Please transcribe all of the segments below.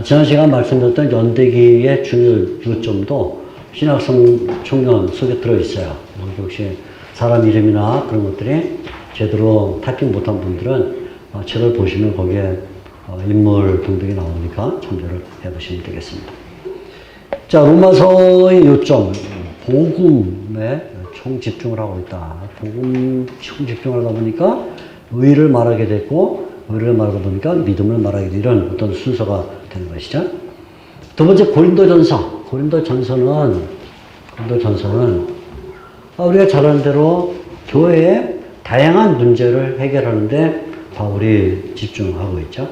지난 시간 말씀드렸던 연대기의 중요 요점도 신학성 청년 속에 들어있어요. 역시 사람 이름이나 그런 것들이 제대로 타이핑 못한 분들은 책을 보시면 거기에 인물 등등이 나오니까 참조를 해보시면 되겠습니다. 자, 로마서의 요점, 복음에 총 집중을 하고 있다. 복음 총 집중을 하다 보니까 의를 말하게 됐고, 의를 말하다 보니까 믿음을 말하게 되는 이런 어떤 순서가 되는 것이죠. 두 번째, 고린도전서. 고린도전서는 우리가 잘 아는 대로 교회의 다양한 문제를 해결하는데 바울이 집중하고 있죠.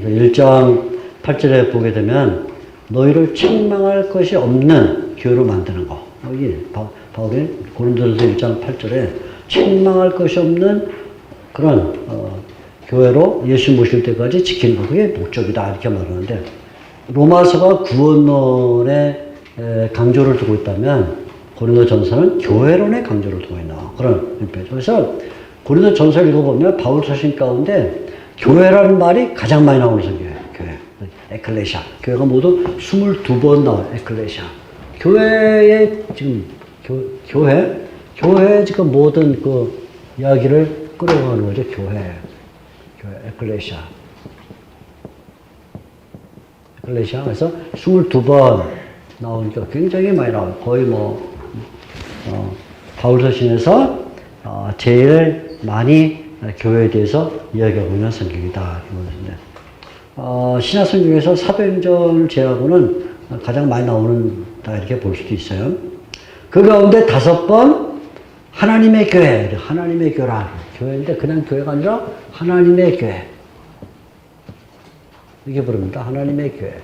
1장 8절에 보게 되면 너희를 책망할 것이 없는 교회로 만드는 거. 이게 바울이 고린도전서 1장 8절에 책망할 것이 없는 그런 교회로 예수 모실 때까지 지키는 거. 그게 목적이다. 이렇게 말하는데 로마서가 구원론에 강조를 두고 있다면 고린도전서는 교회론의 강조를 두고 있는 그런 표현이죠. 그래서 고린도전서를 읽어보면 바울 서신 가운데 교회라는 말이 가장 많이 나오는 성경이에요. 교회. 에클레시아. 교회가 모두 22번 나와요. 에클레시아. 교회의 지금 교회 지금 모든 그 이야기를 끌어가는 거죠. 교회. 에클레시아. 그래서 22번 나오니까 굉장히 많이 나와요. 거의 바울 서신에서 제일 많이 교회에 대해서 이야기하고 있는 성경이다. 신약 성경에서 사도행전을 제외하고는 가장 많이 나오는다 이렇게 볼 수도 있어요. 그 가운데 5번 하나님의 교회, 하나님의 교라. 교회인데 그냥 교회가 아니라 하나님의 교회. 이렇게 부릅니다. 하나님의 교회.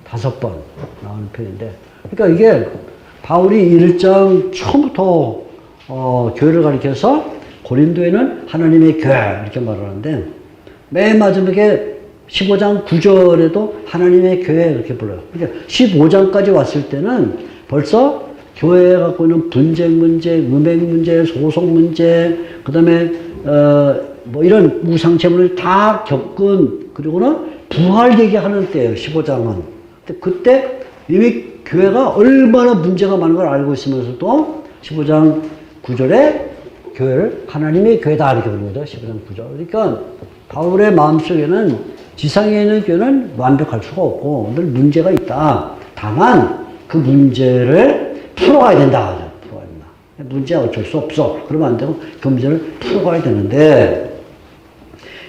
5번 나오는 표현인데. 그러니까 이게 바울이 1장 처음부터 교회를 가리켜서 고린도에는 하나님의 교회 이렇게 말하는데 맨 마지막에 15장 9절에도 하나님의 교회 이렇게 불러요. 그러니까 15장까지 왔을 때는 벌써 교회가 갖고 있는 분쟁 문제, 음행 문제, 소송 문제, 그 다음에 이런 우상체물을 다 겪은 그리고는 부활 얘기하는 때예요. 15장은. 근데 그때 이미 교회가 얼마나 문제가 많은 걸 알고 있으면서도 15장 9절에 교회를 하나님의 교회다 이렇게 부르는 거죠. 15장 9절. 그러니까 바울의 마음속에는 지상에 있는 교회는 완벽할 수가 없고 늘 문제가 있다. 다만 그 문제를 풀어가야 된다. 풀어가야 된다. 문제야 어쩔 수 없어. 그러면 안 되고 그 문제를 풀어가야 되는데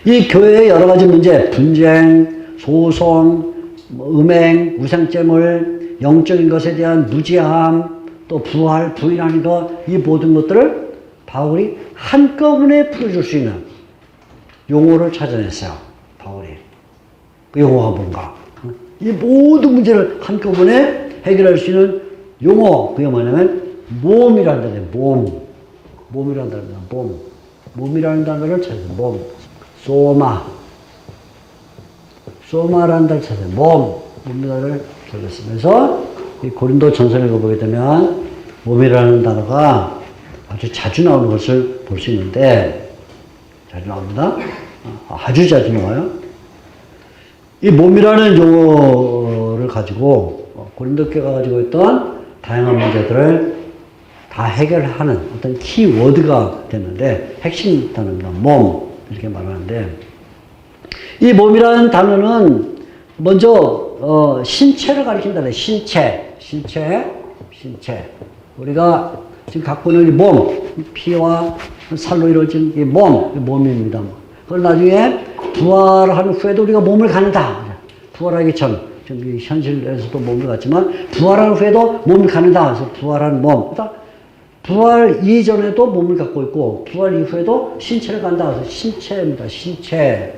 이 교회의 여러 가지 문제, 분쟁, 소송, 음행, 우상제물, 영적인 것에 대한 무지함, 또 부활, 부인하는 것, 이 모든 것들을 바울이 한꺼번에 풀어줄 수 있는 용어를 찾아냈어요. 바울이. 그 용어가 뭔가. 이 모든 문제를 한꺼번에 해결할 수 있는 용어, 그게 뭐냐면 몸이라는 단어예요. 몸이라는 단어입니다. 몸이라는 단어를 찾아냈어요. 몸. 소마라는 단어를 찾아요. 몸이라는 찾았으면서 이 고린도 전서를 읽어보게 되면 몸이라는 단어가 아주 자주 나오는 것을 볼 수 있는데 자주 나옵니다. 아주 자주 나와요. 이 몸이라는 용어를 가지고 고린도 교회가 가지고 있던 다양한 문제들을 다 해결하는 어떤 키워드가 됐는데 핵심 단어입니다. 몸 이렇게 말하는데 이 몸이라는 단어는 먼저 신체를 가리킨다네. 신체. 우리가 지금 갖고 있는 이 몸, 피와 살로 이루어진 이 몸입니다. 그걸 나중에 부활하는 후에도 우리가 몸을 갖는다. 부활하기 전, 지금 현실에서도 몸을 갖지만 부활하는 후에도 몸을 갖는다. 그래서 부활한 몸. 부활 이전에도 몸을 갖고 있고 부활 이후에도 신체를 갖는다. 그래서 신체입니다. 신체.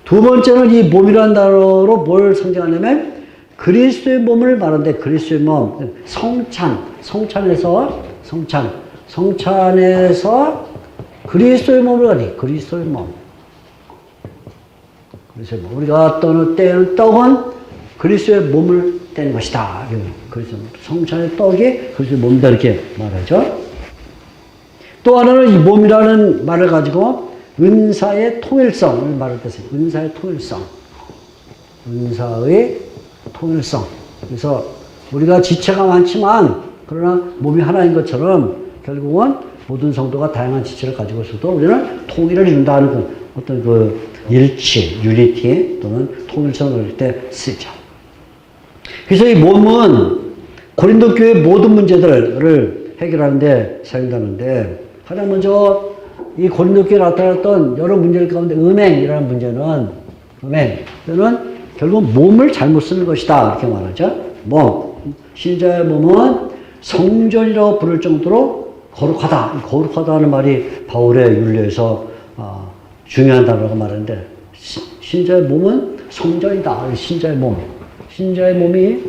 두 번째는 이 몸이라는 단어로 뭘 상징하냐면 그리스도의 몸을 말하는데 그리스도의 몸, 성찬에서 그리스도의 몸을 가니 그리스도의 몸. 우리가 떼는 떡은 그리스도의 몸을 떼는 것이다. 그래서 성찬의 떡이 그리스도의 몸이다 이렇게 말하죠. 또 하나는 이 몸이라는 말을 가지고 은사의 통일성을 말할 때 써요. 은사의 통일성. 은사의 통일성. 그래서 우리가 지체가 많지만 그러나 몸이 하나인 것처럼 결국은 모든 성도가 다양한 지체를 가지고 있어도 우리는 통일을 이룬다는 그 어떤 그 일치, 유니티 또는 통일성을 할 때 쓰죠. 그래서 이 몸은 고린도 교회 모든 문제들을 해결하는데 사용되는데 가장 먼저 이 고린도 교회에 나타났던 여러 문제들 가운데 음행이라는 문제는 결국 몸을 잘못 쓰는 것이다 이렇게 말하죠. 신자의 몸은 성전이라고 부를 정도로 거룩하다. 거룩하다는 말이 바울의 윤례에서 중요한 단어라고 말하는데 신자의 몸은 성전이다. 신자의 몸이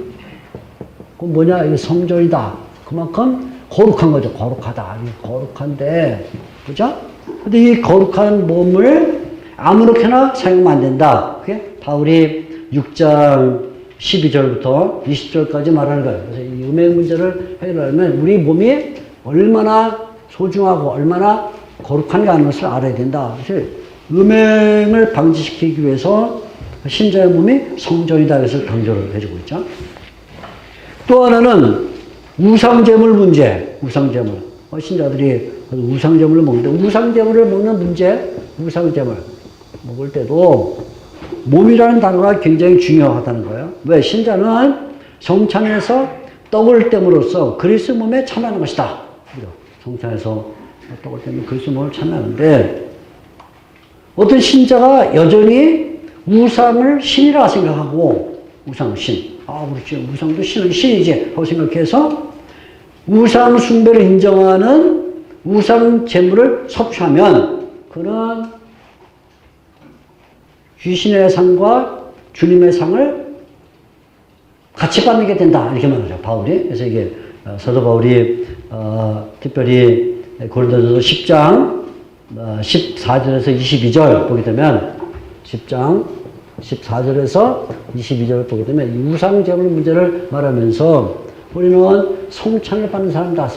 그 뭐냐? 이게 성전이다. 그만큼 거룩한 거죠. 거룩하다. 거룩한데, 그죠? 근데 이 거룩한 몸을 아무렇게나 사용하면 안 된다. 그게 바울이 6장 12절부터 20절까지 말하는 거예요. 그래서 이 음행 문제를 해결하려면 우리 몸이 얼마나 소중하고 얼마나 거룩한가 하는 것을 알아야 된다. 그래서 음행을 방지시키기 위해서 신자의 몸이 성전이다. 그래서 강조를 해주고 있죠. 또 하나는 우상제물 문제. 우상제물. 신자들이 우상제물을 먹는데 우상제물을 먹는 문제. 우상제물 먹을 때도 몸이라는 단어가 굉장히 중요하다는 거예요. 왜? 신자는 성찬에서 떡을 땜으로써 그리스도 몸에 참여하는 것이다. 성찬에서 떡을 땜으로 그리스도 몸을 참여하는데 어떤 신자가 여전히 우상을 신이라 생각하고 우상, 신. 그렇지. 우상도 신은 신이지 하고 생각해서 우상 숭배를 인정하는 우상 제물을 섭취하면 그는 귀신의 상과 주님의 상을 같이 받게 된다. 이렇게 말하죠. 바울이. 그래서 이게 사도 바울이 특별히 고린도전서 10장 14절에서 22절 보게 되면 10장 14절에서 22절을 보게 되면 이 우상 제물 문제를 말하면서 우리는 성찬을 받는 사람이다.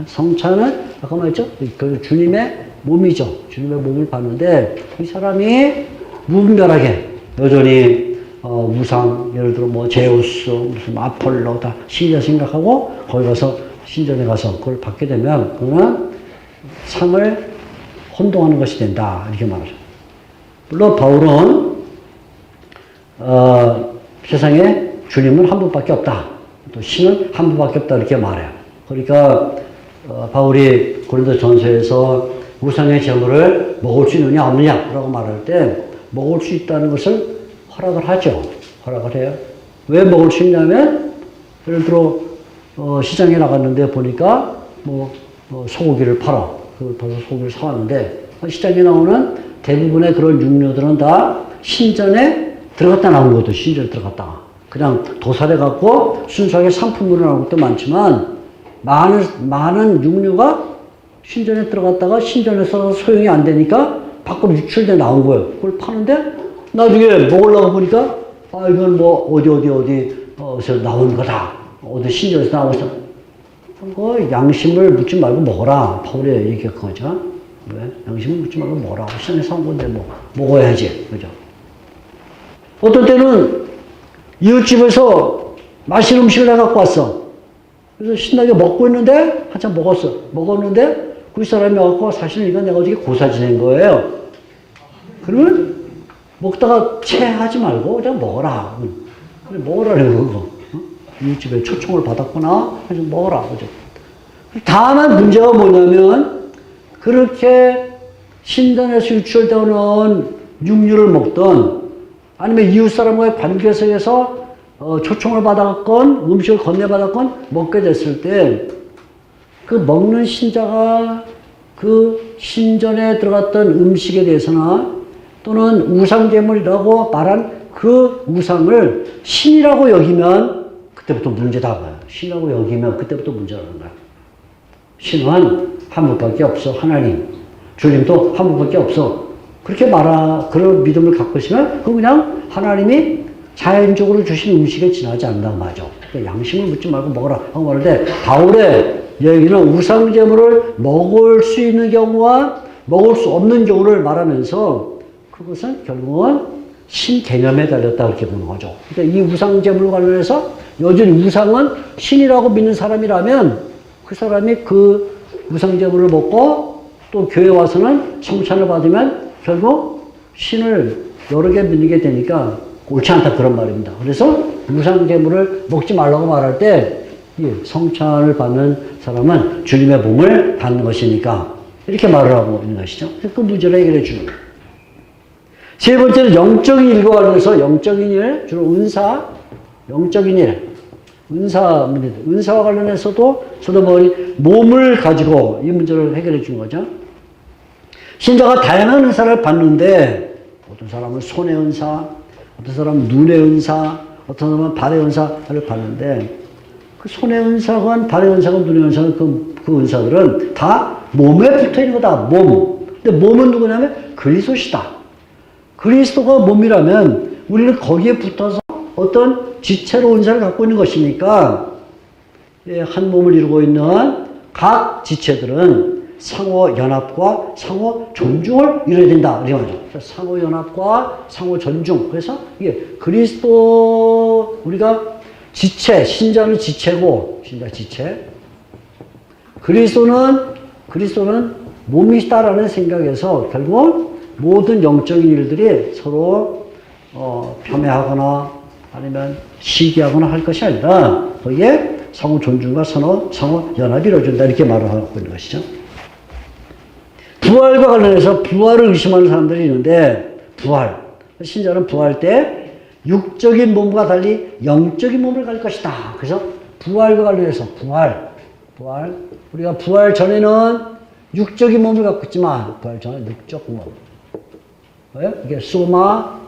성찬은 아까 말했죠? 그 주님의 몸이죠. 주님의 몸을 받는데 이 사람이 무분별하게 여전히 우상 예를 들어 뭐 제우스 무슨 아폴로 다 신이라 생각하고 거기 가서 신전에 가서 그걸 받게 되면 그거는 상을 혼동하는 것이 된다. 이렇게 말하죠. 물론 바울은 세상에 주님은 한 분밖에 없다. 또 신은 한 분밖에 없다. 이렇게 말해요. 그러니까 바울이 고린도전서에서 우상의 제물을 먹을 수 있느냐 없느냐라고 말할 때 먹을 수 있다는 것을 허락을 하죠. 허락을 해요. 왜 먹을 수 있냐면 예를 들어 시장에 나갔는데 보니까 소고기를 팔아. 그걸 봐서 소고기를 사왔는데 시장에 나오는 대부분의 그런 육류들은 다 신전에 들어갔다 나온 것도 신전에 들어갔다가 그냥 도살해 갖고 순수하게 상품으로 나온 것도 많지만 많은 육류가 신전에 들어갔다가 신전에서 소용이 안 되니까 밖으로 유출돼 나온 거예요. 그걸 파는데 나중에 먹으려고 보니까 이건 어디서 나온 거다. 어디 신전에서 나온 거다. 그거 양심을 묻지 말고 먹어라. 바울이 얘기한 거죠. 왜? 양심을 묻지 말고 먹어라. 신전에서 한 건데 먹어야지. 그죠? 어떤 때는 이웃집에서 맛있는 음식을 해갖고 왔어. 그래서 신나게 먹고 있는데 한참 먹었는데 그 사람이 와서 사실 이건 내가 어저께 고사 지낸 거예요. 그러면 먹다가 체하지 말고 그냥 먹어라. 그래 먹으라는 거. 이웃집에 초청을 받았구나. 그래서 먹어라. 그죠? 다만 문제가 뭐냐면 그렇게 신전에서 유출되는 육류를 먹던 아니면 이웃 사람과의 관계에서 초청을 받았건 음식을 건네받았건 먹게 됐을 때 그 먹는 신자가 그 신전에 들어갔던 음식에 대해서나 또는 우상제물이라고 말한 그 우상을 신이라고 여기면 그때부터 문제다. 신이라고 여기면 그때부터 문제라는 거야. 신은 한 분밖에 없어. 하나님. 주님도 한 분밖에 없어. 그렇게 그런 믿음을 갖고 있으면 그건 그냥 하나님이 자연적으로 주신 음식에 지나지 않는다고 말이죠. 그러니까 양심을 묻지 말고 먹어라 하고 말하는데 바울의 여기는 우상제물을 먹을 수 있는 경우와 먹을 수 없는 경우를 말하면서 그것은 결국은 신 개념에 달렸다 그렇게 보는 거죠. 그러니까 이 우상 제물 관련해서 여전히 우상은 신이라고 믿는 사람이라면 그 사람이 그 우상 제물을 먹고 또 교회 와서는 성찬을 받으면 결국 신을 여러 개 믿게 되니까 옳지 않다 그런 말입니다. 그래서 우상 제물을 먹지 말라고 말할 때 성찬을 받는 사람은 주님의 몸을 받는 것이니까 이렇게 말을 하고 있는 것이죠. 그 문제를 해결해 주는 거예요. 세 번째는 영적인 일과 관련해서 영적인 일, 주로 은사, 영적인 일, 은사와 관련해서도 서도바울이 몸을 가지고 이 문제를 해결해 주는 거죠. 신자가 다양한 은사를 받는데 어떤 사람은 손의 은사, 어떤 사람은 눈의 은사, 어떤 사람은 발의 은사를 받는데 그 손의 은사건 발의 은사건 눈의 은사건 그 은사들은 다 몸에 붙어 있는 거다. 몸. 근데 몸은 누구냐면 그리스도시다. 그리스도가 몸이라면 우리는 거기에 붙어서 어떤 지체로 은사를 갖고 있는 것이니까 한 몸을 이루고 있는 각 지체들은 상호 연합과 상호 존중을 이뤄야 된다. 이렇게 말이죠. 상호 연합과 상호 존중. 그래서 이게 그리스도 우리가 지체, 신자는 지체고, 신자 지체. 그리스도는 몸이시다라는 생각에서 결국 모든 영적인 일들이 서로 폄훼하거나 아니면 시기하거나 할 것이 아니라 거기에 상호 존중과 상호 연합이 이루어진다 이렇게 말을 하고 있는 것이죠. 부활과 관련해서 부활을 의심하는 사람들이 있는데 신자는 부활 때 육적인 몸과 달리 영적인 몸을 가질 것이다. 그래서 부활과 관련해서 부활 우리가 부활 전에는 육적인 몸을 갖고 있지만 부활 전에 육적 몸 이게 소마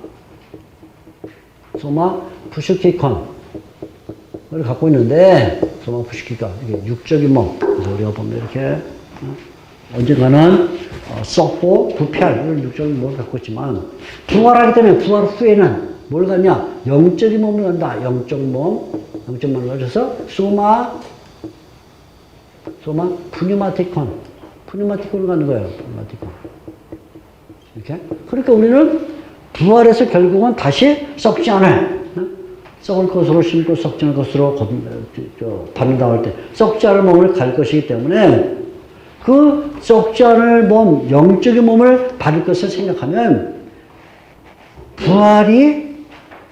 푸슈키콘을 갖고 있는데 소마 푸슈키콘 이게 육적인 몸. 그래서 우리가 보면 이렇게 언젠가는 썩고 부패할 이런 육적인 몸을 갖고 있지만 부활하기 때문에 부활 후에는 뭘 갖냐? 영적인 몸을 갖는다. 영적인 몸을 가져서 소마 푸뉴마티콘을 갖는 거예요. 푸뉴마티콘. 이렇게. 그러니까 우리는 부활해서 결국은 다시 썩지 않을, 썩을 것으로 심고 썩지 않을 것으로 반응당할 때 썩지 않을 몸을 가질 것이기 때문에 그 썩지 않을 몸, 영적인 몸을 받을 것을 생각하면 부활이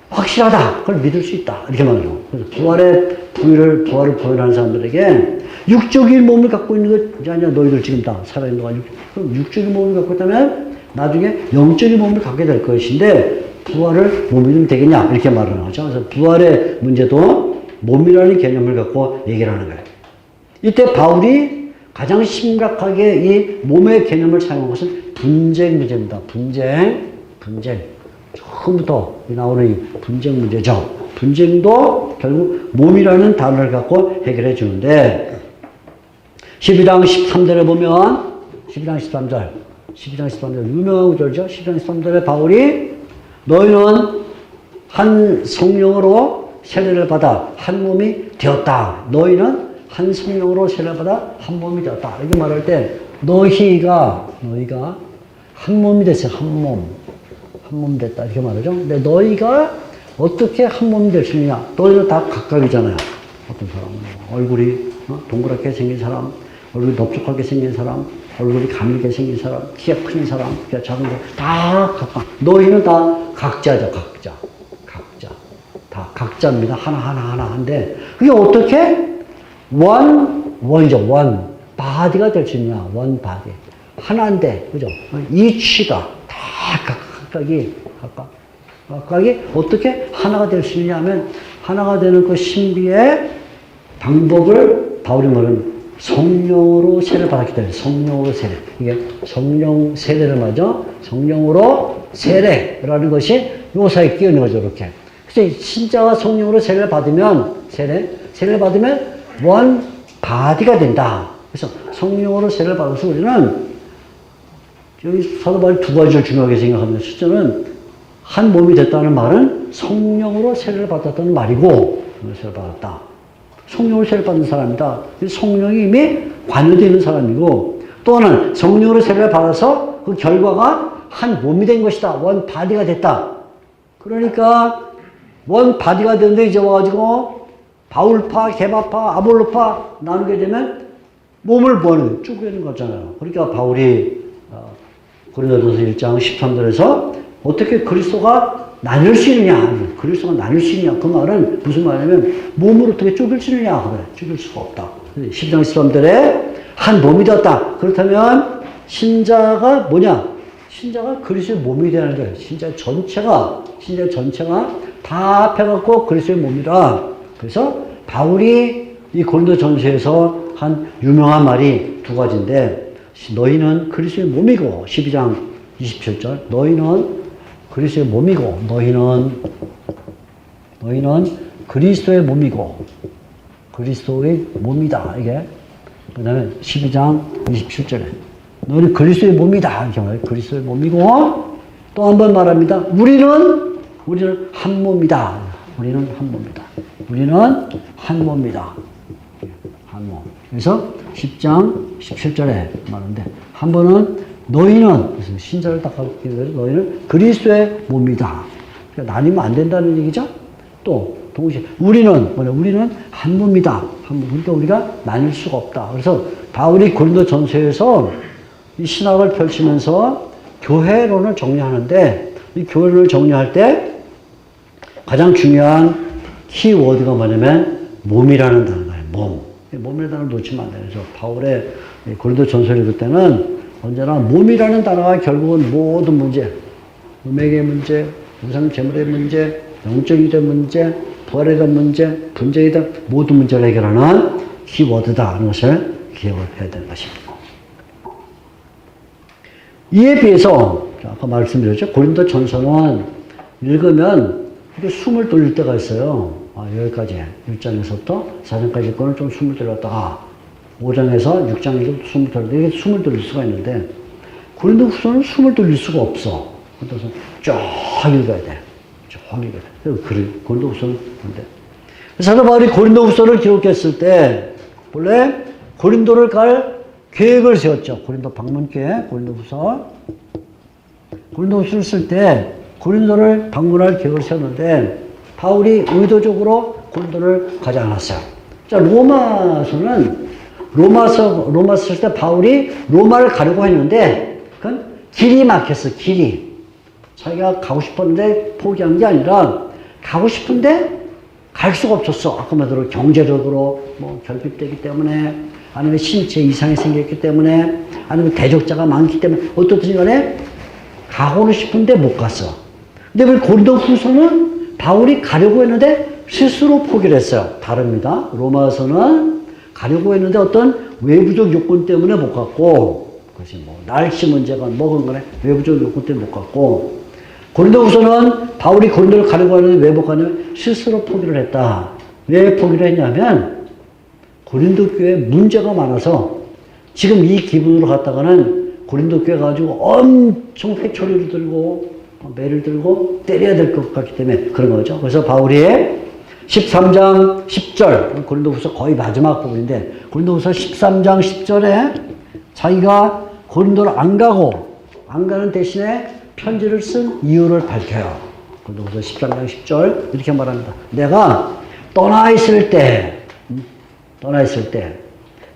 확실하다. 그걸 믿을 수 있다. 이렇게 말해요. 그래서 부활을 부인하는 사람들에게 육적인 몸을 갖고 있는 것 아니야. 너희들 지금 다 살아있는 동안 그럼 육적인 몸을 갖고 있다면 나중에 영적인 몸을 갖게 될 것인데 부활을 못 믿으면 되겠냐. 이렇게 말하는 거죠. 그래서 부활의 문제도 몸이라는 개념을 갖고 얘기를 하는 거예요. 이때 바울이 가장 심각하게 이 몸의 개념을 사용한 것은 분쟁 문제입니다. 분쟁. 처음부터 나오는 이 분쟁 문제죠. 분쟁도 결국 몸이라는 단어를 갖고 해결해 주는데 12장 13절에 보면 12장 13절 유명한 구절이죠. 12장 13절에 바울이 너희는 한 성령으로 세례를 받아 한 몸이 되었다. 너희는 한 성령으로 세례를 받아 한 몸이 되었다. 이렇게 말할 때 너희가 한 몸이 됐어요. 한 몸 됐다. 이렇게 말하죠. 근데 너희가 어떻게 한 몸이 될 수 있느냐. 너희는 다 각각이잖아요. 어떤 사람은 얼굴이 동그랗게 생긴 사람, 얼굴이 넓적하게 생긴 사람, 얼굴이 가늘게 생긴 사람, 키가 큰 사람, 키가 작은 사람, 다 각각. 너희는 다 각자죠. 다 각자입니다. 하나인데 그게 어떻게 원이죠. 바디가 될 수 있냐. 원 바디. 하나인데, 그죠? 이치가 다 각각이 어떻게 하나가 될 수 있냐 하면 하나가 되는 그 신비의 방법을 바울이 말하는 성령으로 세례를 받았기 때문에 성령으로 세례. 이게 성령 세례를 말이죠. 성령으로 세례라는 것이 요사에 끼어 있는 거죠. 이렇게. 그래서 신자가 성령으로 세례를 받으면 세례를 받으면 원 바디가 된다. 그래서 성령으로 세례를 받아서 우리는 여기 사도 바울이 두 가지를 중요하게 생각합니다. 첫째는 한 몸이 됐다는 말은 성령으로 세례를 받았다는 말이고, 세례를 받았다. 성령으로 세례를 받은 사람이다. 성령이 이미 관여되어 있는 사람이고, 또 하나는 성령으로 세례를 받아서 그 결과가 한 몸이 된 것이다. 원 바디가 됐다. 그러니까 원 바디가 되는데 이제 와가지고 바울파, 게바파, 아볼로파 나누게 되면 몸을 뭐하는 쪼개는 거잖아요. 그러니까 바울이 고린도전서 1장 13절에서 어떻게 그리스도가 나눌 수 있느냐, 그리스도가 나눌 수 있느냐, 그 말은 무슨 말이냐면 몸을 어떻게 쪼갤 수 있느냐, 그래, 쪼갤 수가 없다. 12장 13절에 한 몸이 되었다. 그렇다면 신자가 뭐냐? 신자가 그리스도의 몸이 되는 거예요. 신자 전체가 다 합해갖고 그리스도의 몸이라. 그래서 바울이 이 고린도전서에서 한 유명한 말이 두 가지인데, 너희는 그리스도의 몸이고, 12장 27절, 너희는 그리스도의 몸이고, 너희는 그리스도의 몸이고, 그리스도의 몸이다. 이게. 그 다음에 12장 27절에, 너희는 그리스도의 몸이다. 이렇게 말해요. 그리스도의 몸이고, 또 한 번 말합니다. 우리는 한 몸이다. 우리는 한 몸이다. 우리는 한 몸이다. 한 몸. 그래서 10장 17절에 말하는데, 한 번은 너희는, 신자를 딱 가르치기 위해서 너희는 그리스도의 몸이다. 그러니까 나뉘면 안 된다는 얘기죠. 또 동시에 우리는 한 몸이다. 한 몸. 그러니까 우리가 나뉠 수가 없다. 그래서 바울이 고린도전서에서 이 신학을 펼치면서 교회론을 정리하는데, 이 교회론을 정리할 때 가장 중요한 키워드가 뭐냐면 몸이라는 단어예요. 몸이라는 단어를 놓치면 안 돼요. 그래서 바울의 고린도전서를 읽을 때는 언제나 몸이라는 단어가 결국은 모든 문제, 음행의 문제, 우상 재물의 문제, 영적인 문제, 부활에 대한 문제, 분쟁에 대한 모든 문제를 해결하는 키워드다 하는 것을 기억을 해야 되는 것입니다. 이에 비해서 아까 말씀드렸죠. 고린도전서는 읽으면 이렇게 숨을 돌릴 때가 있어요. 여기까지 1장에서부터 4장까지 읽고는 좀 숨을 돌렸다가 5장에서 6장에서 숨을 돌렸다가 이렇게 숨을 돌릴 수가 있는데, 고린도후서는 숨을 돌릴 수가 없어. 그래서 쫙 읽어야 돼. 쫙 읽어야 돼. 고린도후서는 그런데 사도 바울이 고린도후서를 기록했을 때 본래 고린도를 갈 계획을 세웠죠. 고린도 방문 계획, 고린도후서를 쓸 때 고린도를 방문할 계획을 세웠는데, 바울이 의도적으로 고린도를 가지 않았어요. 자, 로마서 쓸 때 바울이 로마를 가려고 했는데, 그건 길이 막혔어, 길이. 자기가 가고 싶었는데 포기한 게 아니라, 가고 싶은데 갈 수가 없었어. 아까 말대로 경제적으로 결핍되기 때문에, 아니면 신체 이상이 생겼기 때문에, 아니면 대적자가 많기 때문에, 어떻든 간에 가고는 싶은데 못 갔어. 근데 왜 고린도후서는 바울이 가려고 했는데 스스로 포기를 했어요. 다릅니다. 로마서는 가려고 했는데 어떤 외부적 요건 때문에 못 갔고, 그것이 날씨 문제가 뭐건 간에 외부적 요건 때문에 못 갔고, 고린도후서는 바울이 고린도를 가려고 하는데 왜 못 가냐면 스스로 포기를 했다. 왜 포기를 했냐면 고린도 교회에 문제가 많아서 지금 이 기분으로 갔다가는 고린도 교회 가지고 엄청 회초리를 들고 매를 들고 때려야 될 것 같기 때문에 그런 거죠. 그래서 바울이 13장 10절, 고린도후서 거의 마지막 부분인데, 고린도후서 13장 10절에 자기가 고린도를 안 가는 대신에 편지를 쓴 이유를 밝혀요. 고린도후서 13장 10절 이렇게 말합니다. 내가 떠나 있을 때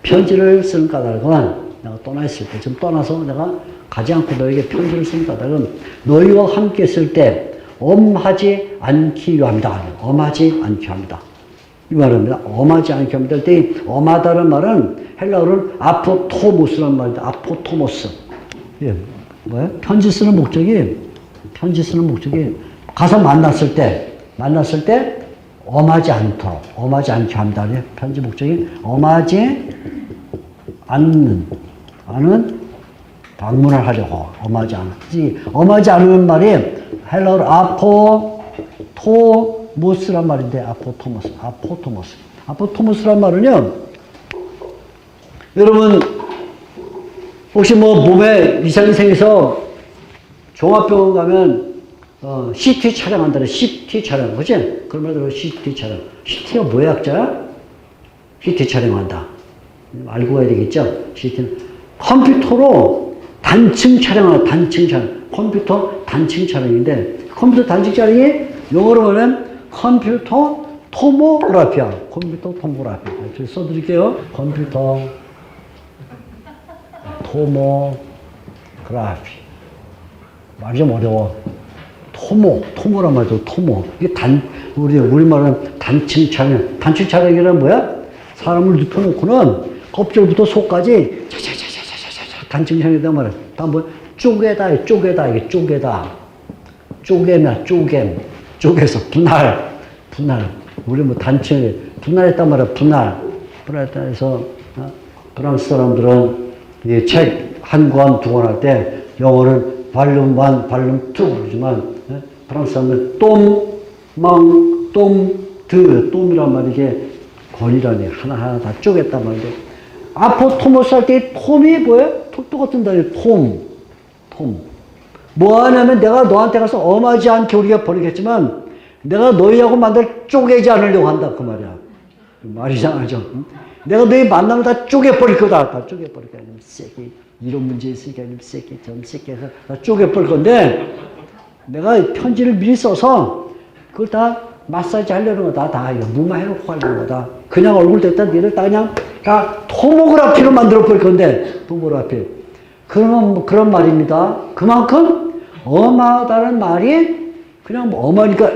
편지를 쓰는 까닭은, 내가 떠나 있을 때, 지금 떠나서 내가 가지 않고 너에게 편지를 쓴 까닭은 너희와 함께 있을 때 엄하지 않기 위함이다. 엄하지 않기 위함이다. 이 말입니다. 엄하지 않기 위함이다. 때 엄하다는 말은 헬라어로는 아포토모스라는 말인데, 아포토모스. 예, 뭐예요? 편지 쓰는 목적이 가서 만났을 때 엄하지 않게 합니다. 편지 목적이 엄하지 않는 방문을 하려고, 엄하지 않은 말이 헬라어로 아포토모스란 말인데, 아포토모스란 말은요, 여러분 혹시 몸에 이상이 생겨서 종합병원 가면 CT 촬영한다는, CT 촬영, 그치? 그러면 CT 촬영. CT가 뭐의 약자야? CT 촬영한다. 알고 가야 되겠죠? CT는 컴퓨터로 단층 촬영. 컴퓨터 단층 촬영인데, 컴퓨터 단층 촬영이 영어로 보면 컴퓨터 토모그래피야. 컴퓨터 토모그래피. 저 써드릴게요. 컴퓨터 토모그래피. 말이 좀 어려워. 토모란 말이죠. 토모. 이게 우리말은 단층 촬영. 단층 촬영이란 뭐야? 사람을 눕혀놓고는 껍질부터 속까지 차차차차차차 단층 촬영이다 말이야. 다 뭐 쪼개다, 이게 쪼개다. 쪼개면 쪼개서 분할. 우리 뭐 단층 분할했단 말이야. 분할했다 해서 프랑스 사람들은 이 책 한 권, 두 권 할 때 영어는 발룸 1, 발룸 2 그러지만 프랑스 사람들은 똠이란 말이 이게 권이라니 하나하나 다 쪼갰단 말이야. 아포토모스 할 때 톰이 뭐야? 똑같은 단어 톰. 뭐 하냐면 내가 너한테 가서 엄하지 않게 우리가 버리겠지만 내가 너희하고 쪼개지 않으려고 한다 그 말이야. 말이 이상하죠. 내가 너희 만나면 다 쪼개버릴 거다. 다 쪼개버릴 거야. 새끼 이런 문제 있으니까 새끼 좀 새끼 해서 다 쪼개버릴 건데 내가 편지를 미리 써서 그걸 다 마사지 하려는 거다. 다 이거 무마해놓고 하려는 거다. 그냥 얼굴 댔다 니를 다 그냥 다 토모그래피로 만들어 버릴 건데 토모그래피. 그러면 그런 말입니다. 그만큼 엄하다는 말이 그냥 뭐 엄하니까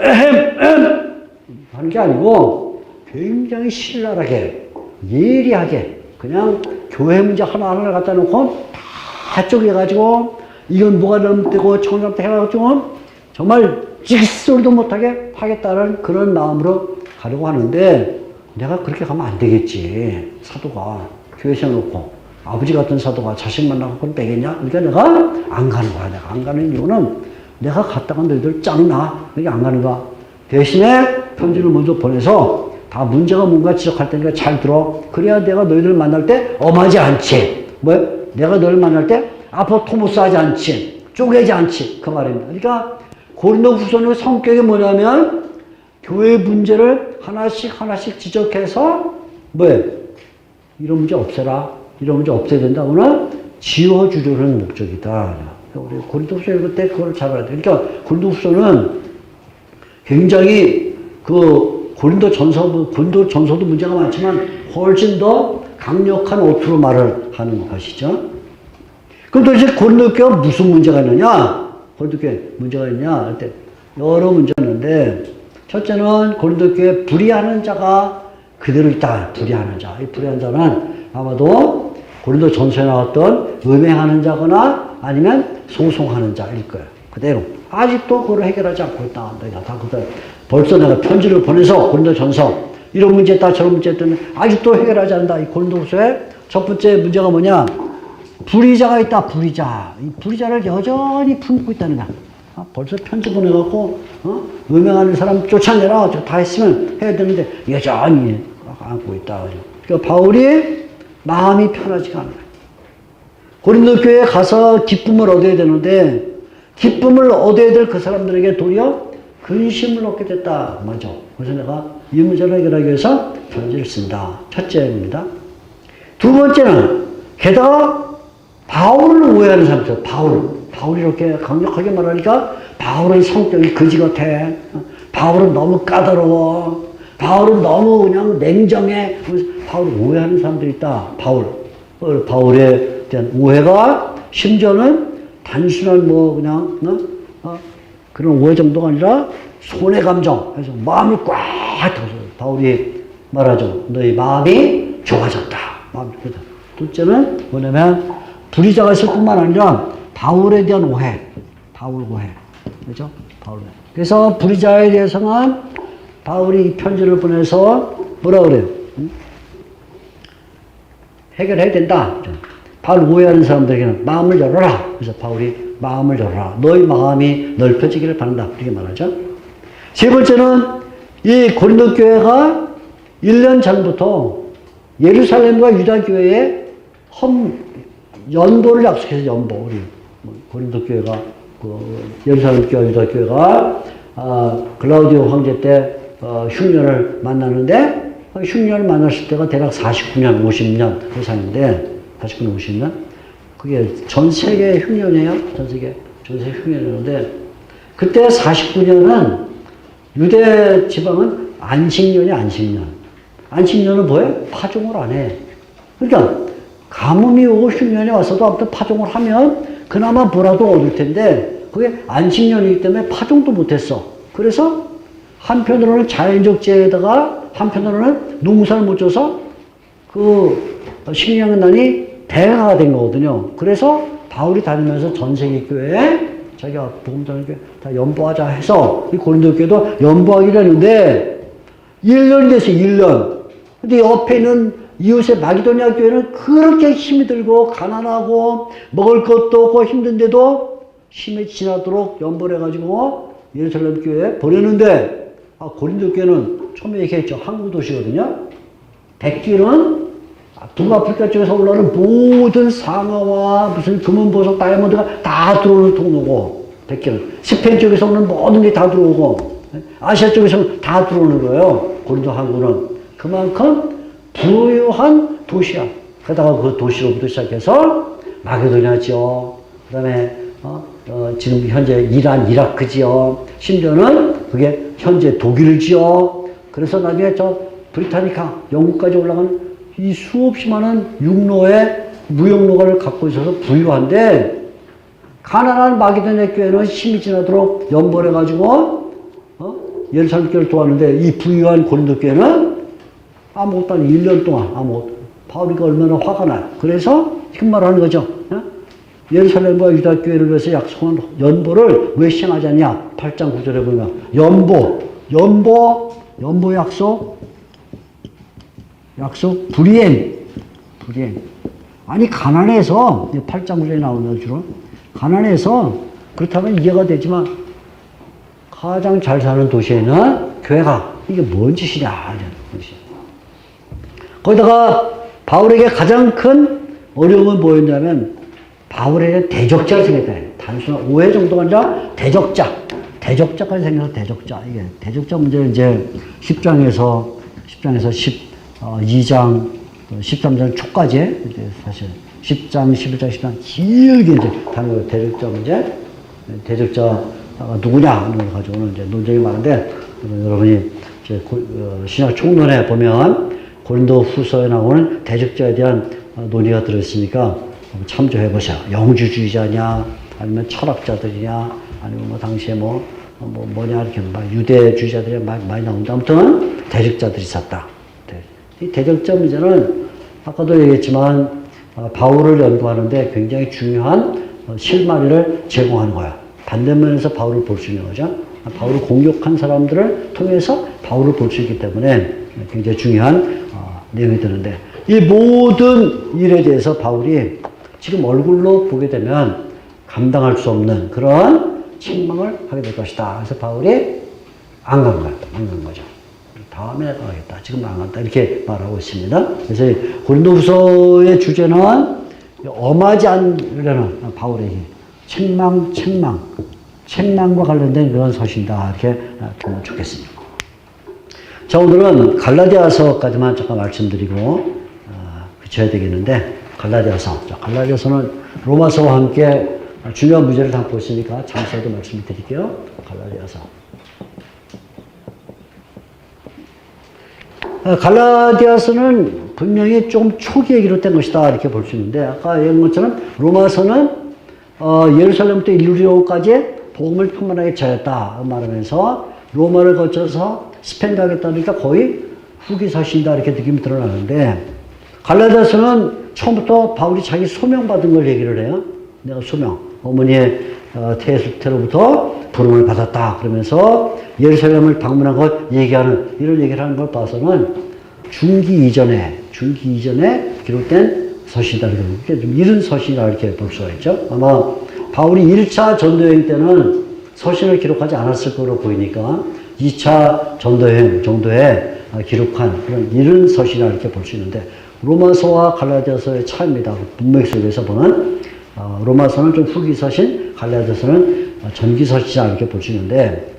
하는 게 아니고 굉장히 신랄하게 예리하게 그냥 교회 문제 하나하나를 갖다 놓고 다 쪼개가지고 이건 뭐가 잘못되고 저건 잘못되고 해가지고 정말 찍소리도 못하게 하겠다는 그런 마음으로 가려고 하는데 내가 그렇게 가면 안 되겠지. 사도가 교회 세워놓고 아버지 같은 사도가 자식 만나고 그걸 빼겠냐? 그러니까 내가 안 가는 거야. 내가 안 가는 이유는 내가 갔다가 너희들 짱나. 그러니까 안 가는 거야. 대신에 편지를 먼저 보내서 다 문제가 뭔가 지적할 테니까 잘 들어. 그래야 내가 너희들 만날 때 엄하지 않지. 내가 너희를 만날 때 아포토모스 하지 않지. 쪼개지 않지. 그 말입니다. 그러니까 고린도후서의 성격이 뭐냐면 교회 문제를 하나씩 지적해서 이런 문제 없애라. 이런 문제 없애야 된다고는 지워주려는 목적이다. 우리 고린도후서 읽을 때 그걸 잘 알아야 돼. 그러니까 고린도후서는 굉장히 고린도 전서도 문제가 많지만 훨씬 더 강력한 어투로 말을 하는 것이죠. 그럼 도대체 고린도 교회가 무슨 문제가 있느냐? 고린도 교회 문제가 있냐? 할 때 여러 문제가 있는데 첫째는 고린도 교회에 불의하는 자가 그대로 있다. 불의하는 자. 이 불의하는 자는 아마도 고린도 전서에 나왔던 음행하는 자거나 아니면 소송하는 자일 거예요. 그대로. 아직도 그걸 해결하지 않고 있다. 다 그대로. 벌써 내가 편지를 보내서 고린도 전서 이런 문제 있다 저런 문제 있다 아직도 해결하지 않는다. 이 고린도후서의 첫 번째 문제가 뭐냐? 불의자가 있다. 불의자. 이 불의자를 여전히 품고 있다는 거야. 벌써 편지 보내갖고 음행하는 사람 쫓아내라. 다 했으면 해야 되는데 여전히 안고 있다. 그러니까 바울이 마음이 편하지가 않아요. 고린도 교회에 가서 기쁨을 얻어야 되는데 기쁨을 얻어야 될 그 사람들에게 도리어 근심을 얻게 됐다. 맞아. 그래서 내가 이 문제를 해결하기 위해서 편지를 쓴다. 첫째입니다. 두 번째는 게다가 바울을 오해하는 사람들. 바울이 이렇게 강력하게 말하니까 바울은 성격이 거지 같아. 바울은 너무 까다로워. 바울은 너무 그냥 냉정해. 바울을 오해하는 사람들이 있다. 바울에 대한 오해가 심지어는 단순한 그런 오해 정도가 아니라 손해 감정. 그래서 마음을 꽉 닫아서 바울이 말하죠. 너희 마음이 좁아졌다. 마음이 좁아졌다. 둘째는 뭐냐면 불의자가 있을 뿐만 아니라 바울에 대한 오해. 바울 오해. 그죠? 바울 오해. 그래서 불의자에 대해서는 바울이 이 편지를 보내서 뭐라 그래요? 해결해야 된다. 바울 오해하는 사람들에게는 마음을 열어라. 그래서 바울이 마음을 열어라. 너희 마음이 넓혀지기를 바란다. 이렇게 말하죠. 세 번째는 이 고린도 교회가 1년 전부터 예루살렘과 유다 교회에 연보를 약속해서 연보. 우리 고린도 교회가 예루살렘 교회와 유다 교회가 글라우디오 황제 때 흉년을 만나는데 흉년을 만났을 때가 대략 49년, 50년 해상인데 49년, 50년 그게 전 세계 흉년이에요. 전 세계 흉년이었는데 그때 49년은 유대 지방은 안식년이 안식년. 안식년은 뭐예요? 파종을 안 해. 그러니까 가뭄이 오고 흉년이 왔어도 아무튼 파종을 하면 그나마 뭐라도 얻을 텐데 그게 안식년이기 때문에 파종도 못했어. 그래서 한편으로는 자연적 재해에다가 한편으로는 농사를 못 져서 그 식량난이 대가가 된 거거든요. 그래서 바울이 다니면서 전 세계 교회에 자기가 복음 전하는 교회 다 연보하자 해서 이 고린도 교회도 연보하기로 했는데 1년이 됐어요. 1년. 근데 옆에 있는 이웃의 마기도니아 교회는 그렇게 힘이 들고 가난하고 먹을 것도 없고 힘든데도 힘이 지나도록 연보를 해가지고 예루살렘 교회에 보냈는데 고린도 교회는 처음에 얘기했죠. 항구 도시거든요. 백길은 북아프리카 쪽에서 올라오는 모든 상어와 무슨 금은보석, 다이아몬드가 다 들어오는 통로고, 백길은. 스페인 쪽에서 오는 모든 게 다 들어오고, 아시아 쪽에서는 다 들어오는 거예요. 고린도 항구는. 그만큼 부유한 도시야. 게다가 그 도시로부터 시작해서 마게도냐 지역, 그 다음에 지금 현재 이란, 이라크 지역, 심지어는 그게 현재 독일 지역, 그래서 나중에 저 브리타니카, 영국까지 올라가는 이 수없이 많은 육로의 무역로가를 갖고 있어서 부유한데, 가난한 마게도냐 교회는 힘이 지나도록 연벌해가지고 예루살렘 교회를 도왔는데, 이 부유한 고린도 교회는 아무것도 아닌 1년 동안 아무것도. 바울이가 얼마나 화가 나요. 그래서 지금 말하는 거죠. 예루살렘과 유다 교회를 위해서 약속한 연보를 왜 시행하지 않냐? 8장 9절에 보면 연보 약속 불이행. 아니 가난해서 8장 9절에 나오는 주로 가난해서 그렇다면 이해가 되지만 가장 잘 사는 도시에는 교회가 이게 뭔 짓이냐 이런 것이. 거기다가 바울에게 가장 큰 어려움은 뭐였냐면 바울에게 대적자가 생겼다. 단순한 오해 정도가 아니라 대적자까지 생겨서 대적자. 이게 대적자 문제는 이제 10장에서 12장, 13장 초까지 이제 사실 10장, 11장, 10장 길게 이제 다루는 대적자 문제. 대적자가 누구냐 이런 걸 가지고는 이제 논쟁이 많은데 여러분이 이제 신약 총론에 보면 고린도 후서에 나오는 대적자에 대한 논의가 들어있으니까 참조해 보세요. 영주주의자냐, 아니면 철학자들이냐, 아니면 뭐 당시에 뭐냐 이렇게 막 유대주의자들이 많이 나온다. 아무튼 대적자들이 있었다. 이 대적자 문제는 아까도 얘기했지만 바울을 연구하는데 굉장히 중요한 실마리를 제공하는 거야. 반대면에서 바울을 볼 수 있는 거죠. 바울을 공격한 사람들을 통해서 바울을 볼 수 있기 때문에 굉장히 중요한 내용이 되는데, 이 모든 일에 대해서 바울이 지금 얼굴로 보게 되면 감당할 수 없는 그런 책망을 하게 될 것이다. 그래서 바울이 안 간 거야. 안 간 거죠. 다음에 가겠다. 지금 안 간다. 이렇게 말하고 있습니다. 그래서 고린도후서의 주제는 엄하지 않으려는 바울의 책망과 관련된 그런 서신이다. 이렇게 보면 좋겠습니다. 자, 오늘은 갈라디아서까지만 잠깐 말씀드리고 그쳐야 되겠는데, 갈라디아서는 로마서와 함께 중요한 문제를 담고 있으니까 잠시라도 말씀을 드릴게요. 갈라디아서는 분명히 좀 초기에 기록된 것이다 이렇게 볼 수 있는데, 아까 얘기한 것처럼 로마서는 예루살렘부터 일루리온까지 복음을 풍만하게 전했다 말하면서 로마를 거쳐서 스페인 가겠다니까 거의 후기 서신이다 이렇게 느낌이 드러나는데, 갈라디아서는 처음부터 바울이 자기 소명받은 걸 얘기를 해요. 내가 어머니의 태수태로부터 부름을 받았다 그러면서 예루살렘을 방문한 걸 얘기하는, 이런 얘기를 하는 걸 봐서는 중기 이전에 기록된 서신이다. 이렇게 좀 이른 서신이라 이렇게 볼 수가 있죠. 아마 바울이 1차 전도여행 때는 서신을 기록하지 않았을 거로 보이니까 2차 전도여행 정도에 기록한 그런 이른 서신이라 이렇게 볼 수 있는데, 로마서와 갈라디아서의 차이입니다. 문맥 속에서 보는 로마서는 좀 후기 서신, 갈라디아서는 전기 서신이라 이렇게 볼 수 있는데,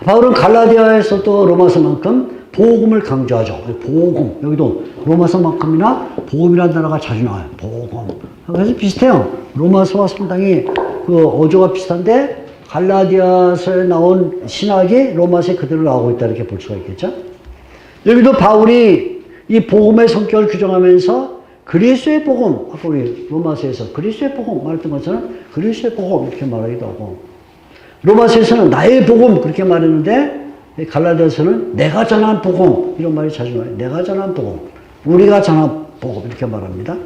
바울은 갈라디아에서도 로마서만큼 복음을 강조하죠. 복음. 여기도 로마서만큼이나 복음이라는 단어가 자주 나와요. 복음. 그래서 비슷해요. 로마서와 상당히 그 어조가 비슷한데 갈라디아서에 나온 신학이 로마서에 그대로 나오고 있다 이렇게 볼 수가 있겠죠. 여기도 바울이 이 복음의 성격을 규정하면서 그리스도의 복음, 아까 우리 로마서에서 그리스도의 복음 말했던 것처럼 그리스도의 복음 이렇게 말하기도 하고, 로마서에서는 나의 복음 그렇게 말했는데 갈라디아서는 내가 전한 복음 이런 말이 자주 나와요. 내가 전한 복음, 우리가 전한 복음 이렇게 말합니다.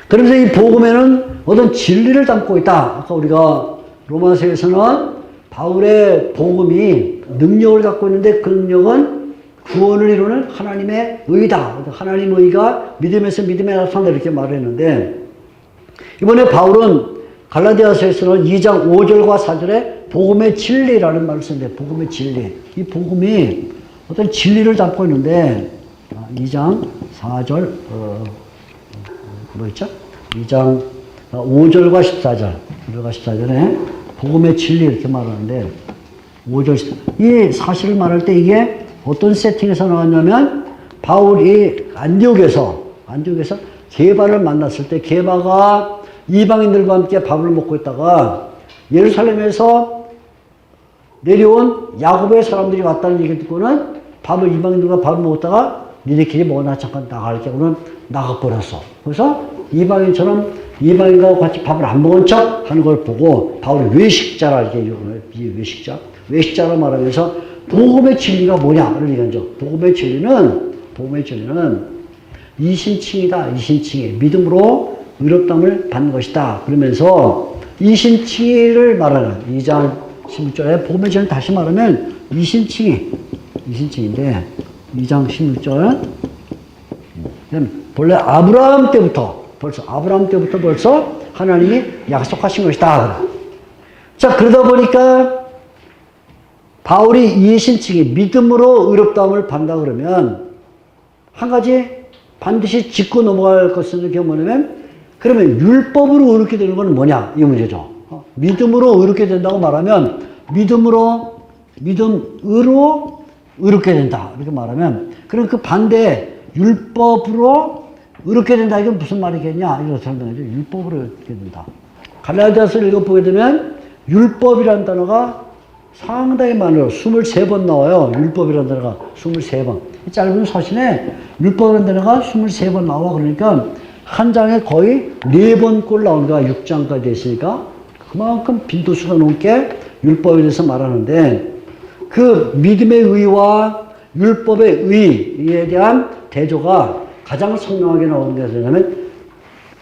그러면서 이 복음에는 어떤 진리를 담고 있다. 아까 우리가 로마서에서는 바울의 복음이 능력을 갖고 있는데 그 능력은 구원을 이루는 하나님의 의다. 하나님의 의가 믿음에서 믿음에 나타난다 이렇게 말했는데, 이번에 바울은 갈라디아서에서는 2장 5절과 4절에 복음의 진리라는 말을 쓰는데, 복음의 진리. 이 복음이 어떤 진리를 담고 있는데, 2장 4절, 뭐 있죠? 2장 5절과 14절. 5절과 14절에 복음의 진리 이렇게 말하는데, 5절, 이 사실을 말할 때 이게 어떤 세팅에서 나왔냐면, 바울이 안디옥에서 게바를 만났을 때 게바가 이방인들과 함께 밥을 먹고 있다가 예루살렘에서 내려온 야곱의 사람들이 왔다는 얘기를 듣고는 이방인들과 밥을 먹었다가 니네끼리 뭐나 잠깐 나갈게. 그러면 나가버렸어. 그래서 이방인처럼 이방인과 같이 밥을 안 먹은 척 하는 걸 보고 바울이 외식자라 이렇게 외식자라 말하면서 복음의 진리가 뭐냐? 이런 얘기하죠. 복음의 진리는 이신칭이다. 이신칭이. 믿음으로 의롭다함을 받는 것이다. 그러면서 이신칭이를 말하는 2장 16절에 복음의 진리를 다시 말하면 이신칭인데 2장 16절 본래 아브라함 때부터 벌써 하나님이 약속하신 것이다. 자, 그러다 보니까 바울이 이신칭이 믿음으로 의롭다함을 받는다 그러면 한 가지 반드시 짚고 넘어갈 것은 이게 뭐냐면, 그러면 율법으로 의롭게 되는 건 뭐냐 이 문제죠. 믿음으로 의롭게 된다고 말하면 믿음으로 의롭게 된다 이렇게 말하면, 그럼 그 반대 율법으로 의롭게 된다 이건 무슨 말이겠냐 이거 설명해줘. 율법으로 의롭게 된다. 갈라디아서를 읽어보게 되면 율법이라는 단어가 상당히 많아요. 23번 나와요. 율법이라는 단어가 23번. 짧은 서신에 율법이라는 단어가 23번 나와. 그러니까 한 장에 거의 4번꼴 나오는 거야. 6장까지 됐으니까. 그만큼 빈도수가 넘게 율법에 대해서 말하는데, 그 믿음의 의와 율법의 의에 대한 대조가 가장 선명하게 나오는 게 뭐냐면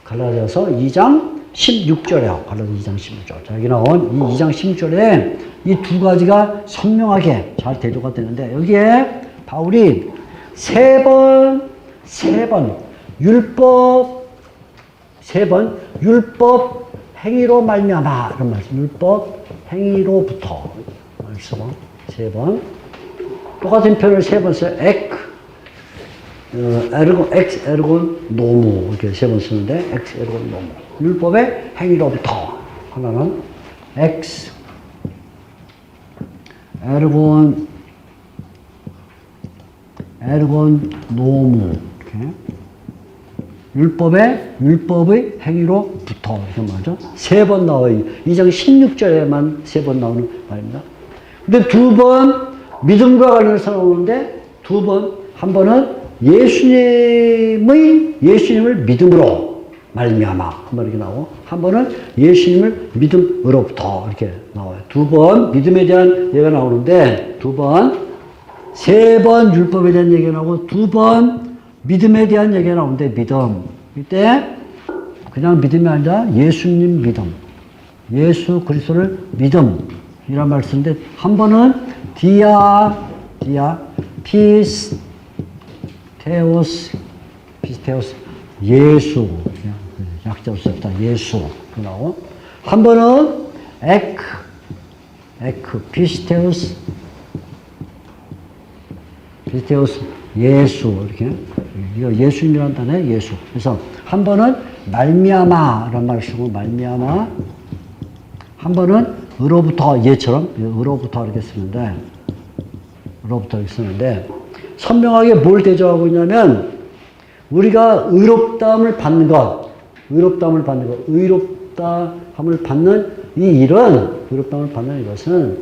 갈라디아서 2장 16절이에요. 갈라디아서 2장 16절. 자, 여기 나온 이 2장 16절에 이 두 가지가 선명하게 잘 대조가 되는데, 여기에 바울이 세 번 율법 행위로 말미암아 이런 말씀. 율법 행위로부터 말씀 세 번. 똑같은 표현을 세 번 써요. 에르곤 노무 이렇게 세 번 쓰는데 에르곤 노무. 율법의 행위로부터. 하나는 에르곤 노무 이렇게. 율법의 행위로부터 이렇게 말이죠. 세 번 나와요. 2장 16절에만 세 번 나오는 말입니다. 근데 두 번 믿음과 관련해서 나오는데 한 번은 예수님을 믿음으로 말미암아 한 번 이렇게 나오고, 한 번은 예수님을 믿음으로부터 이렇게 나와요. 두 번 믿음에 대한 얘기가 나오는데 세 번 율법에 대한 얘기가 나오고 두 번 믿음에 대한 얘기가 나오는데, 믿음 이때 그냥 믿음이 아니라 예수님 믿음, 예수 그리스도를 믿음이란 말을 쓰는데, 한 번은 피스테오스 예수, 약자로 썼다. 예수 나오고, 한 번은 피스테오스 예수 이렇게. 이거 예수님이라는 단어에 예수. 그래서 한 번은 말미암아라는 말을 쓰고 말미암아, 한 번은 의로부터 예처럼 의로부터 이렇게 쓰는데 선명하게 뭘 대조하고 있냐면, 우리가 의롭다함을 받는 이 일은, 의롭다함을 받는 것은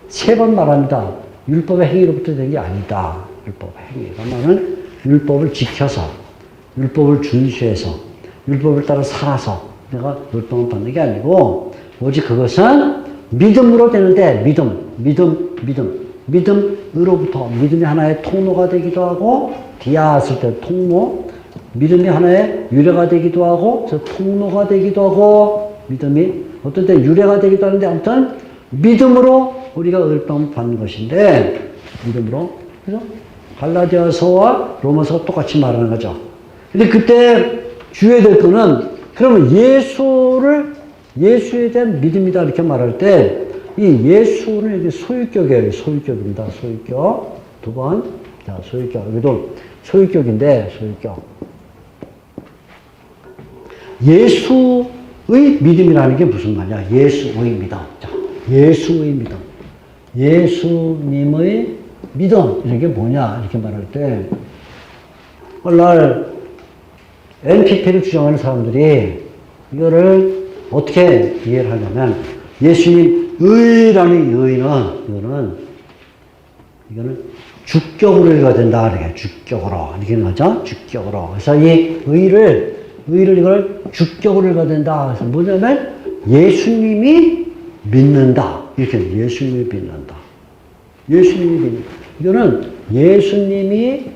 세 번 말합니다. 율법의 행위로부터 된 게 아니다. 율법의 행위. 그러면은 율법을 지켜서, 율법을 준수해서, 율법을 따라 살아서 내가 의롭다함을 받는 게 아니고, 오직 그것은 믿음으로 되는데, 믿음으로부터, 믿음이 하나의 통로가 되기도 하고, 디아 쓸 때 통로, 믿음이 하나의 유래가 되기도 하고, 그래서 통로가 되기도 하고, 믿음이 어떤 때 유래가 되기도 하는데, 아무튼 믿음으로 우리가 의롭다함을 받는 것인데, 믿음으로. 그래서 갈라디아서와 로마서가 똑같이 말하는 거죠. 근데 그때 주의해야 될 거는, 그러면 예수에 대한 믿음이다 이렇게 말할 때, 이 예수는 이게 소유격이에요. 소유격입니다. 소유격. 두 번. 자, 소유격. 여기도 소유격인데, 소유격. 예수의 믿음이라는 게 무슨 말이야? 예수의 믿음. 자, 예수의 믿음. 예수님의 믿음. 이게 뭐냐? 이렇게 말할 때, 오늘날 NPP를 주장하는 사람들이 이거를 어떻게 이해를 하냐면, 예수님 의라는 이거는 주격으로 읽어야 된다. 이렇게 주격으로. 이렇게 나죠? 주격으로. 그래서 이 의를 이걸 주격으로 읽어야 된다. 그래서 뭐냐면, 예수님이 믿는다. 이렇게 예수님이 믿는다. 예수님이 믿는다. 이거는 예수님이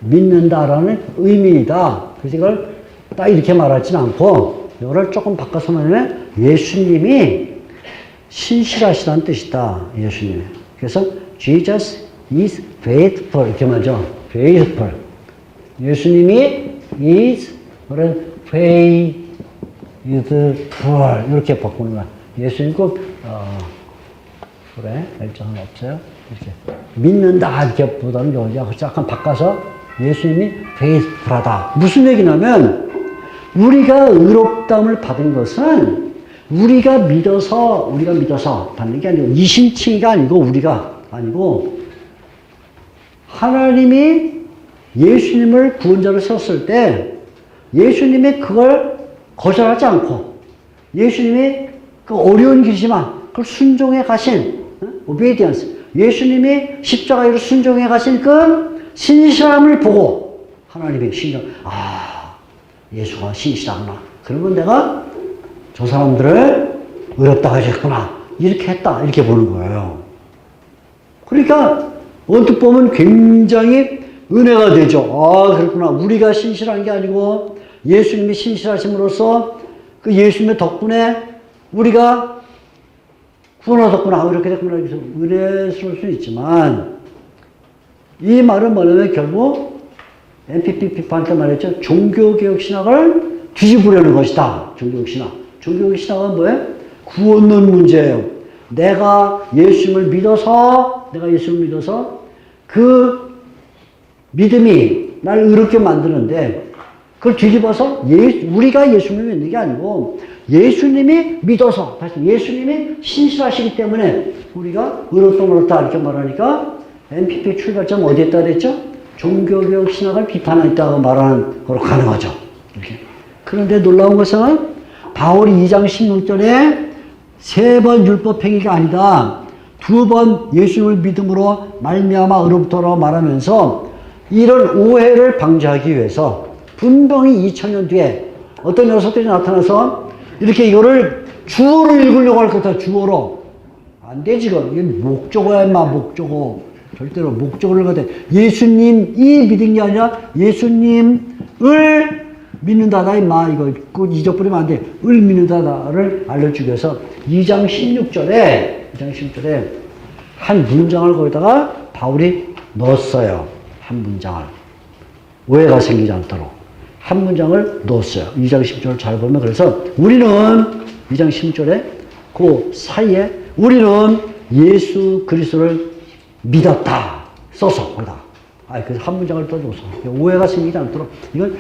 믿는다라는 의미이다. 그래서 이걸 딱 이렇게 말하지는 않고, 이거를 조금 바꿔서 말하면 예수님이 신실하시다는 뜻이다. 예수님. 그래서 Jesus is faithful 이렇게 말하죠. faithful. 예수님이 is faithful 이렇게 바꾸는 거야. 예수님 꼭 그래 일정은 없어요. 이렇게 믿는다 이렇게 보다는 약간 바꿔서 예수님이 faithful하다. 무슨 얘기냐면, 우리가 의롭다함을 받은 것은 우리가 믿어서 받는 게 아니고, 이심칭이가 아니고, 우리가 아니고, 하나님이 예수님을 구원자로 썼을 때 예수님이 그걸 거절하지 않고, 예수님이 그 어려운 길이지만 그걸 순종해 가신 obedience, 예수님이 십자가로 순종해 가신 그 신실함을 보고 하나님이 예수가 신실하구나. 그러면 내가 저 사람들을 의롭다고 하셨구나. 이렇게 했다. 이렇게 보는 거예요. 그러니까 언뜻 보면 굉장히 은혜가 되죠. 그렇구나. 우리가 신실한 게 아니고 예수님이 신실하심으로써 그 예수님의 덕분에 우리가 구원하셨구나. 이렇게 됐구나. 그래서 은혜스러울 수 있지만, 이 말은 뭐냐면 결국 NPP 비판 때 말했죠. 종교개혁 신학을 뒤집으려는 것이다. 종교개혁 신학. 종교개혁 신학은 뭐예요? 구원론 문제예요. 내가 예수님을 믿어서 그 믿음이 날 의롭게 만드는데, 그걸 뒤집어서 우리가 예수님을 믿는 게 아니고 예수님이 믿어서, 다시 예수님이 신실하시기 때문에 우리가 의롭다 이렇게 말하니까 NPP 출발점 어디에 있다 그랬죠? 종교개혁 신학을 비판했다고 말하는 거로 가는 거죠. 이렇게. 그런데 놀라운 것은 바울이 2장 16절에 3번 율법 행위가 아니다, 2번 예수님을 믿음으로 말미암아 의롭다라고 말하면서 이런 오해를 방지하기 위해서 분명히 2000년 뒤에 어떤 녀석들이 나타나서 이렇게 이거를 주어로 읽으려고 할 거다. 주어로. 안 돼, 지금. 이게 목적어야, 임마, 목적어. 절대로 목적어를 읽어야 돼. 예수님이 믿은 게 아니라 예수님을 믿는다다, 임마. 이거 잊어버리면 안 돼. 을 믿는다를 알려주기 위해서 2장 16절에 한 문장을 거기다가 바울이 넣었어요. 한 문장을. 오해가 생기지 않도록. 한 문장을 넣었어요. 2장 10절을 잘 보면, 그래서 우리는 2장 10절에 그 사이에 우리는 예수 그리스도를 믿었다 써서 거기다. 그래서 한 문장을 또 넣어서 오해가 생기지 않도록. 이건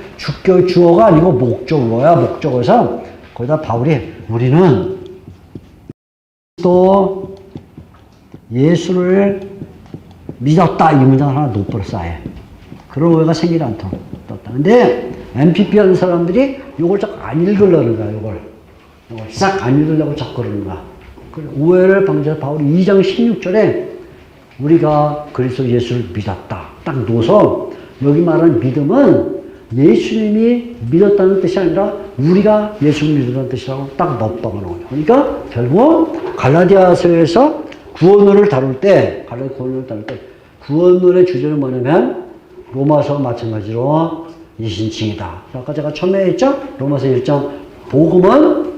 주어가 아니고 목적어야. 목적어에서 거기다 바울이 우리는 또 예수를 믿었다 이 문장을 하나 넣어버렸어. 아예. 그런 오해가 생기지 않도록 떴다. 근데 MPP 하는 사람들이 이걸 자꾸 안 읽으려는 거야, 이걸. 싹 안 믿으려고 자꾸 그러는 거야. 오해를 방지해서 바울이 2장 16절에 우리가 그리스도 예수를 믿었다. 딱 놓아서 여기 말하는 믿음은 예수님이 믿었다는 뜻이 아니라 우리가 예수를 믿었다는 뜻이라고 딱 넣었다고 나오죠. 그러니까 결국 갈라디아서에서 구원론을 다룰 때, 구원론의 주제는 뭐냐면 로마서 마찬가지로 이신칭이다. 아까 제가 처음에 했죠? 로마서 1장 복음은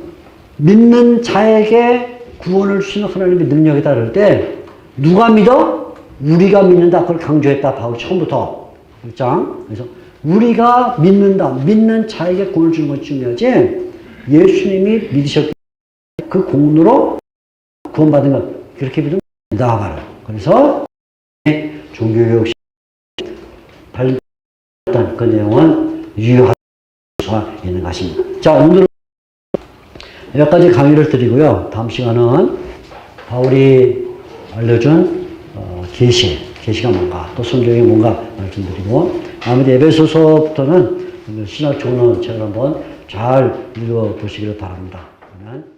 믿는 자에게 구원을 주시는 하나님의 능력이다 그럴 때 누가 믿어? 우리가 믿는다. 그걸 강조했다. 바로 처음부터. 1장. 그래서 우리가 믿는다. 믿는 자에게 구원을 주는 것이 중요하지. 예수님이 믿으셨기 때문에 그 공로로 구원받은 것. 그렇게 믿으면 된다. 말을. 그래서 종교개혁 발견했던 그 내용은 유효할 수가 있는 것입니다. 자, 오늘은 여기까지 강의를 드리고요. 다음 시간은 바울이 알려준 계시가 뭔가, 또 성경이 뭔가 말씀드리고, 아무래도 에베소서부터는 신학 종론 책을 한번 잘 읽어보시기를 바랍니다. 그러면